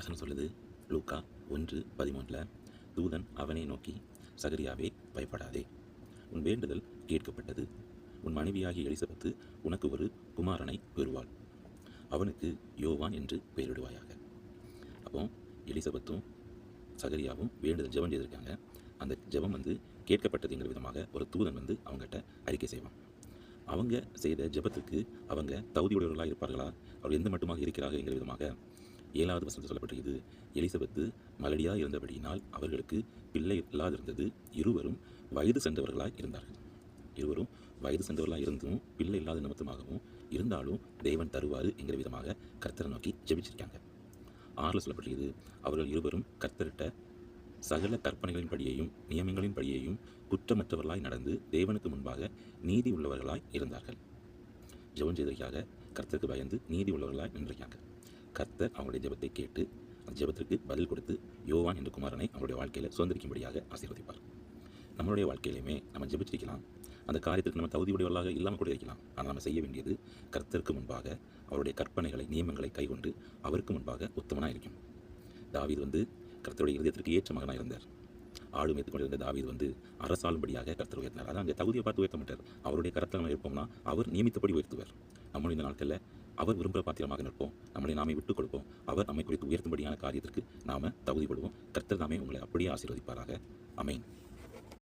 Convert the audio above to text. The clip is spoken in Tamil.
வசனம் சொல்லுது. லூக்கா 1:13 தூதன் அவனை நோக்கி, சகரியாவே பயப்படாதே, உன் வேண்டுதல் கேட்கப்பட்டது. உன் மனைவியாகிய எலிசபெத்து உனக்கு ஒரு குமாரனை பெறுவாள். அவனுக்கு யோவான் என்று பெயரிடுவாயாக. அப்போ எலிசபெத்தும் சகரியாவும் வேண்டுதல் ஜெபம் செய்திருக்காங்க. அந்த ஜெபம் கேட்கப்பட்டதுங்கிற விதமாக ஒரு தூதன் அவங்ககிட்ட அறிக்கை செய்வான். அவங்க செய்த ஜெபத்துக்கு அவங்க தகுதியுடையவர்களாக இருப்பார்களா, அவர்கள் எந்த மட்டுமாக இருக்கிறார்கள் என்கிற விதமாக 7வது வசனத்தில் சொல்லப்பட்டிருக்கிறது. எலிசபெத்து மலடியாக இருந்தபடியினால் அவர்களுக்கு பிள்ளை இல்லாதிருந்தது. இருவரும் வயது சென்றவர்களாக இருந்தார்கள். இருவரும் வயது சென்றவர்களாக இருந்தும் பிள்ளை இல்லாத நிமித்தமாகவும் இருந்தாலும் தேவன் தருவார் என்கிற விதமாக கர்த்தரை நோக்கி ஜெபிச்சிருக்காங்க. 6ல் சொல்லப்பட்டிருக்கிறது. அவர்கள் இருவரும் கர்த்தரிட்ட சகல கற்பனைகளின் படியையும் நியமங்களின் படியையும் குற்றமற்றவர்களாய் நடந்து தேவனுக்கு முன்பாக நீதி உள்ளவர்களாய் இருந்தார்கள். ஜெபம் செய்ததற்காக கர்த்தருக்கு பயந்து நீதி உள்ளவர்களாய் நின்றிருக்காங்க. கர்த்தர் அவங்களுடைய ஜெபத்தை கேட்டு அந்த ஜெபத்திற்கு பதில் கொடுத்து யோவான் என்ற குமாரனை அவருடைய வாழ்க்கையில் சுதந்திரிக்கும்படியாக ஆசீர்வதிப்பார். நம்மளுடைய வாழ்க்கையிலுமே நம்ம ஜெபிச்சிருக்கலாம். அந்த காரியத்திற்கு நம்ம தகுதியுடையவர்களாக இல்லாமல் கூட இருக்கலாம். ஆனால் நம்ம செய்ய வேண்டியது கர்த்தருக்கு முன்பாக அவருடைய கற்பனைகளை நியமங்களை கைக்கொண்டு அவருக்கு முன்பாக உத்தமனாக இருக்கும். தாவீது கர்த்தருடைய இருதயத்திற்கு ஏற்ற மகனாக இருந்தார். ஆடு மேய்த்து கொண்டிருந்த தாவீது அரசாளும்படியாக கர்த்தர் உயர்த்தினார். அதான் அங்கே தகுதியை பார்த்து உயர்த்த மாட்டார். அவருடைய கரத்தில் நம்ம இருப்போம்னா அவர் நியமித்தபடி உயர்த்துவார். நம்மளும் இந்த நாட்களில் அவர் விரும்புகிற பாத்திரமாக நிற்போம். நம்மளை நாமே விட்டுக் கொடுப்போம். அவர் நம்மை குறித்து உயர்த்தும்படியான காரியத்திற்கு நாம தகுதி கொள்வோம். கர்த்தர் நாமே உங்களை அப்படியே ஆசீர்வதிப்பாராக. ஆமென்.